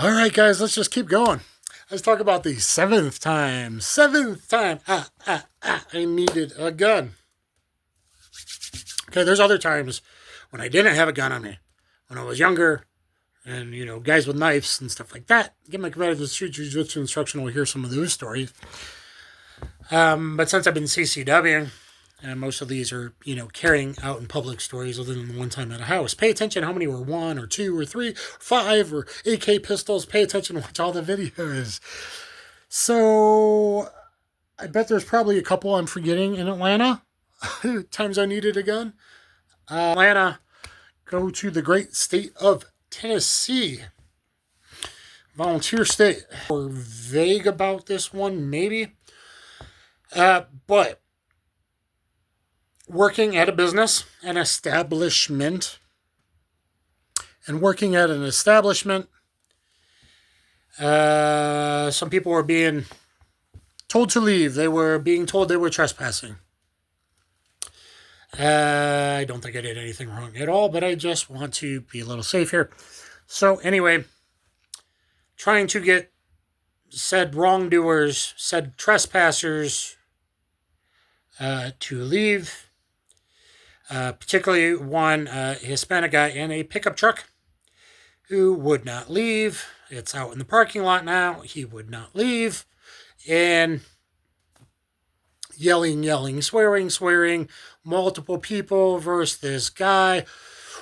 All right, guys, let's just keep going. Let's talk about the seventh time. I needed a gun. Okay, there's other times when I didn't have a gun on me. When I was younger, and, guys with knives and stuff like that. Get my competitive street jiu-jitsu instruction, we'll hear some of those stories. But since I've been CCW, and most of these are, carrying out in public stories other than the one time at a house. Pay attention how many were 1 or 2 or 3 or 5 or AK pistols. Pay attention and watch all the videos. So I bet there's probably a couple I'm forgetting in Atlanta. Times I needed a gun. Atlanta, go to the great state of Tennessee. Volunteer state. We're vague about this one, maybe. But working at a business, an establishment, and working at an establishment, some people were being told to leave. They were being told they were trespassing. I don't think I did anything wrong at all, but I just want to be a little safe here. So anyway, trying to get said wrongdoers, said trespassers, to leave. Particularly one Hispanic guy in a pickup truck who would not leave. It's out in the parking lot now. He would not leave. And yelling, swearing, multiple people versus this guy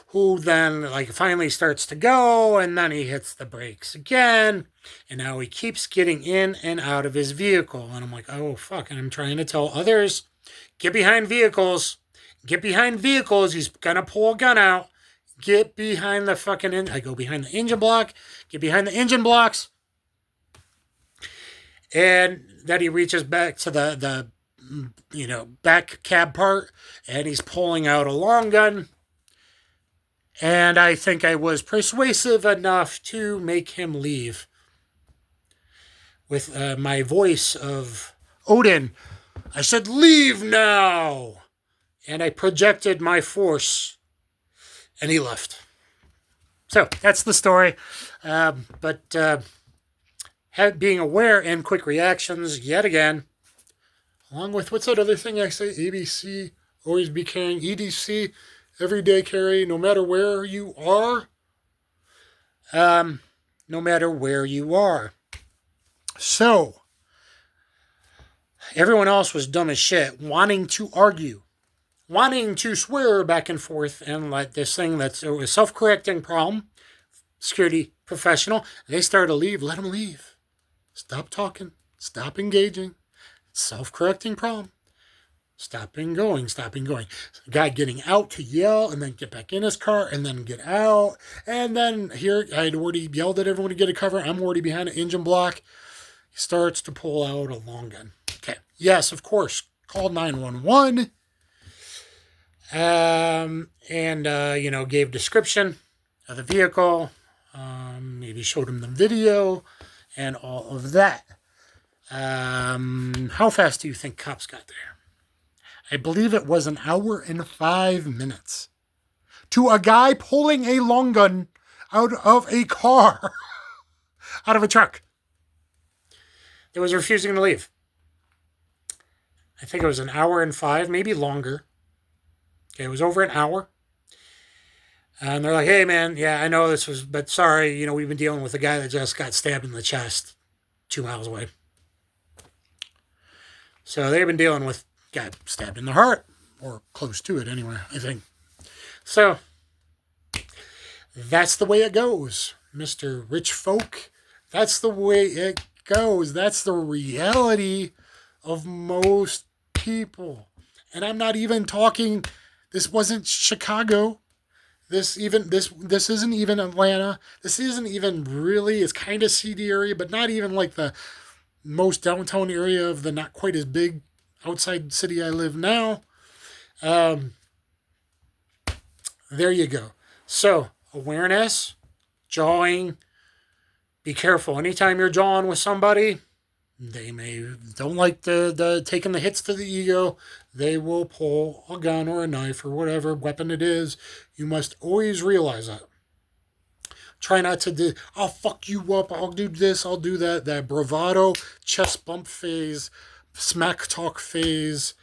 who then finally starts to go, and then he hits the brakes again, and now he keeps getting in and out of his vehicle. And I'm like, oh, fuck. And I'm trying to tell others, get behind vehicles. Get behind vehicles. He's going to pull a gun out. Get behind the fucking I go behind the engine block. Get behind the engine blocks. And then he reaches back to the back cab part, and he's pulling out a long gun. And I think I was persuasive enough to make him leave. With my voice of Odin, I said, leave now! And I projected my force, and he left. So that's the story. But being aware and quick reactions, yet again, along with, what's that other thing I say? ABC, always be carrying. EDC, everyday carry, no matter where you are. No matter where you are. So, everyone else was dumb as shit, wanting to argue. Wanting to swear back and forth and let this thing that's a self-correcting problem, security professional, they started to leave. Let them leave. Stop talking. Stop engaging. Self-correcting problem. Stopping going. Guy getting out to yell and then get back in his car and then get out. And then here, I'd already yelled at everyone to get a cover. I'm already behind an engine block. He starts to pull out a long gun. Okay. Yes, of course. Called 911. Gave description of the vehicle, maybe showed him the video, and all of that. How fast do you think cops got there? I believe it was an hour and 5 minutes. To a guy pulling a long gun out of a car, out of a truck, that was refusing to leave. I think it was an hour and 5, maybe longer. Okay, it was over an hour. And they're like, hey, man, yeah, I know this was, but sorry, we've been dealing with a guy that just got stabbed in the chest 2 miles away. So they've been dealing with a guy stabbed in the heart, or close to it anyway, I think. So that's the way it goes, Mr. Rich Folk. That's the way it goes. That's the reality of most people. And I'm not even talking... This wasn't Chicago. This isn't even Atlanta. This isn't even really, it's kind of seedy area, but not even like the most downtown area of the not quite as big outside city I live now. There you go. So, awareness, jawing, be careful. Anytime you're jawing with somebody, they don't like the taking the hits to the ego. They will pull a gun or a knife or whatever weapon it is. You must always realize that. Try not to do, I'll fuck you up, I'll do this, I'll do that. That bravado, chest bump phase, smack talk phase.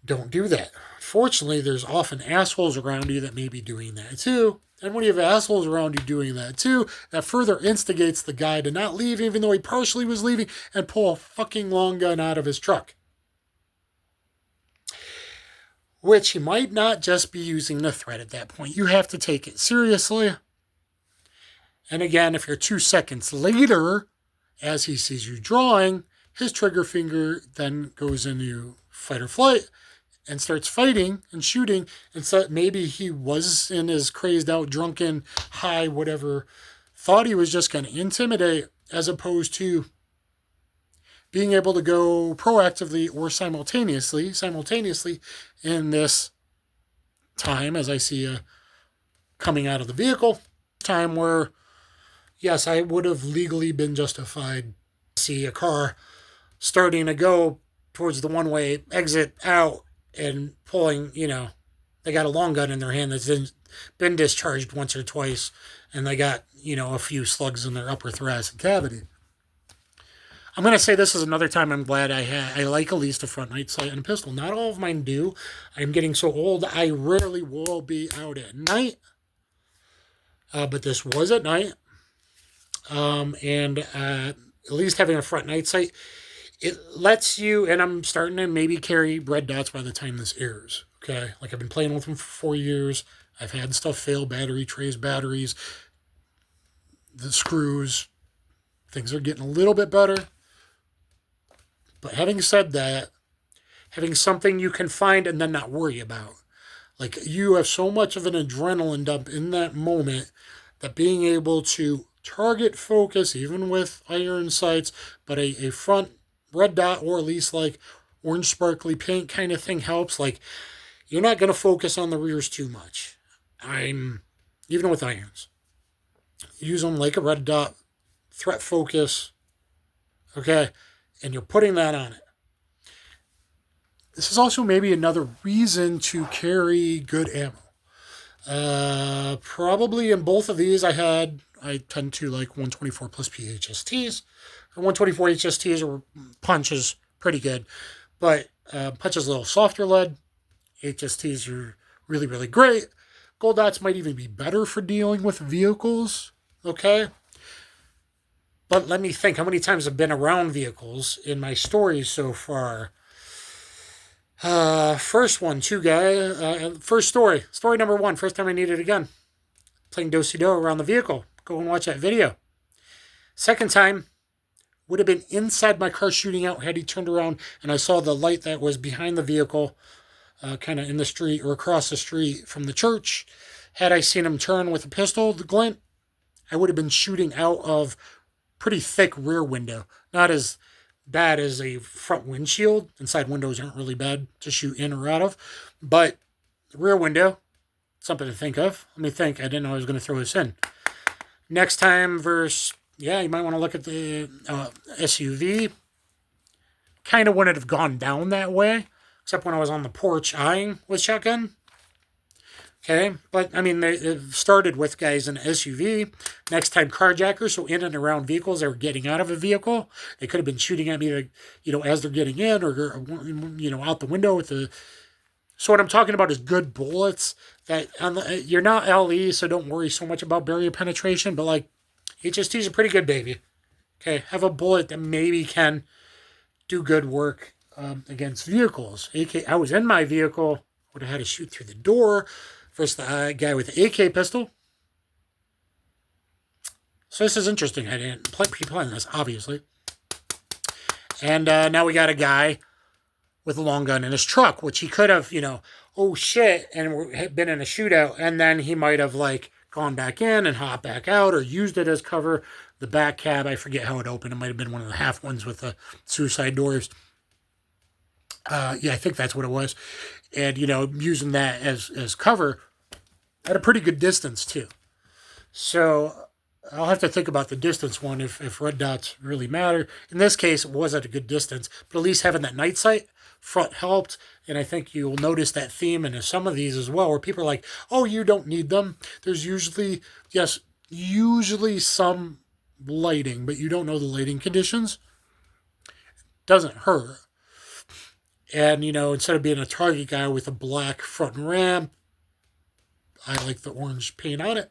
Don't do that. Fortunately, there's often assholes around you that may be doing that too. And when you have assholes around you doing that too, that further instigates the guy to not leave even though he partially was leaving and pull a fucking long gun out of his truck. Which he might not just be using the threat at that point. You have to take it seriously. And again, if you're 2 seconds later, as he sees you drawing, his trigger finger then goes into fight or flight and starts fighting and shooting. And so maybe he was in his crazed out, drunken, high, whatever, thought he was just going to intimidate, as opposed to being able to go proactively or simultaneously in this time, as I see coming out of the vehicle, time where, yes, I would have legally been justified to see a car starting to go towards the one-way exit out and pulling, they got a long gun in their hand that's been discharged once or twice, and they got, a few slugs in their upper thoracic cavity. I'm going to say this is another time I'm glad I like at least a front night sight and a pistol. Not all of mine do. I'm getting so old, I rarely will be out at night. But this was at night. And at least having a front night sight, it lets you, and I'm starting to maybe carry red dots by the time this airs. Okay? Like I've been playing with them for 4 years. I've had stuff fail, batteries, the screws. Things are getting a little bit better. But having said that, having something you can find and then not worry about. Like, you have so much of an adrenaline dump in that moment that being able to target focus, even with iron sights, but a front red dot or at least like orange sparkly paint kind of thing helps. Like, you're not going to focus on the rears too much. Even with irons, use them like a red dot, threat focus, okay? And you're putting that on it. This is also maybe another reason to carry good ammo. Probably in both of these I tend to like 124 plus PHSTs. Or 124 HSTs or punch is pretty good. But punch is a little softer lead. HSTs are really, really great. Gold dots might even be better for dealing with vehicles. Okay? But let me think how many times I've been around vehicles in my stories so far. First one, first story. Story number 1, first time I needed a gun. Playing do-si-do around the vehicle. Go and watch that video. Second time would have been inside my car shooting out had he turned around and I saw the light that was behind the vehicle, kind of in the street or across the street from the church. Had I seen him turn with a pistol, the glint, I would have been shooting out of pretty thick rear window. Not as bad as a front windshield. Inside windows aren't really bad to shoot in or out of. But rear window, something to think of. Let me think. I didn't know I was going to throw this in. Next time you might want to look at the SUV. Kind of wouldn't have gone down that way. Except when I was on the porch eyeing with shotgun. Okay, but I mean, they started with guys in an SUV. Next time, carjackers, so in and around vehicles, they were getting out of a vehicle. They could have been shooting at me, as they're getting in, or out the window with the. So what I'm talking about is good bullets. That you're not LE, so don't worry so much about barrier penetration. But like, HSTs are pretty good, baby. Okay, have a bullet that maybe can do good work against vehicles. I was in my vehicle, would have had to shoot through the door. First, the guy with the AK pistol. So this is interesting. I didn't plan this, obviously. And now we got a guy with a long gun in his truck, which he could have, oh shit, and been in a shootout. And then he might have, gone back in and hopped back out or used it as cover. The back cab, I forget how it opened. It might have been one of the half ones with the suicide doors. I think that's what it was. And, using that as cover at a pretty good distance, too. So I'll have to think about the distance one if red dots really matter. In this case, it was at a good distance. But at least having that night sight front helped. And I think you'll notice that theme in some of these as well, where people are like, oh, you don't need them. There's usually, yes, usually some lighting, but you don't know the lighting conditions. Doesn't hurt. And, instead of being a Target guy with a black front and ramp, I like the orange paint on it.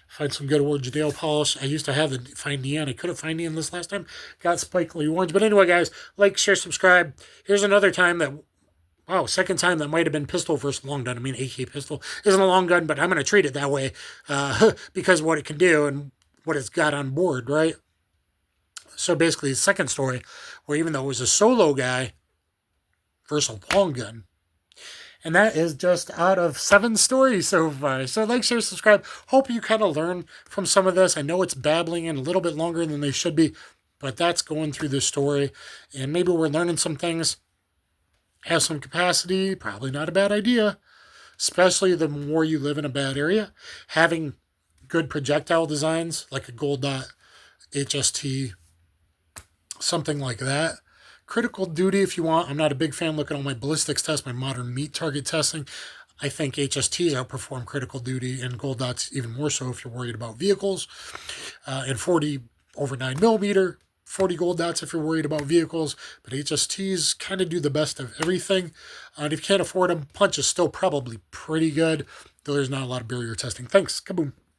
Find some good orange nail polish. I used to have the fine neon. I couldn't find neon this last time. Got sparkly orange. But anyway, guys, like, share, subscribe. Here's another time that, second time that might have been pistol versus long gun. I mean, AK pistol isn't a long gun, but I'm going to treat it that way because of what it can do and what it's got on board, right? So basically, the second story, where even though it was a solo guy versus a long gun, and that is just out of 7 stories so far. So like, share, subscribe. Hope you kind of learn from some of this. I know it's babbling in a little bit longer than they should be, but that's going through this story. And maybe we're learning some things. Have some capacity. Probably not a bad idea. Especially the more you live in a bad area. Having good projectile designs, like a gold dot, HST, something like that. Critical duty if you want. I'm not a big fan. Look at all my ballistics tests, my modern meat target testing. I think HSTs outperform critical duty and gold dots even more so if you're worried about vehicles. And 40 over 9mm, 40 gold dots if you're worried about vehicles. But HSTs kind of do the best of everything. And if you can't afford them, punch is still probably pretty good, though there's not a lot of barrier testing. Thanks. Kaboom.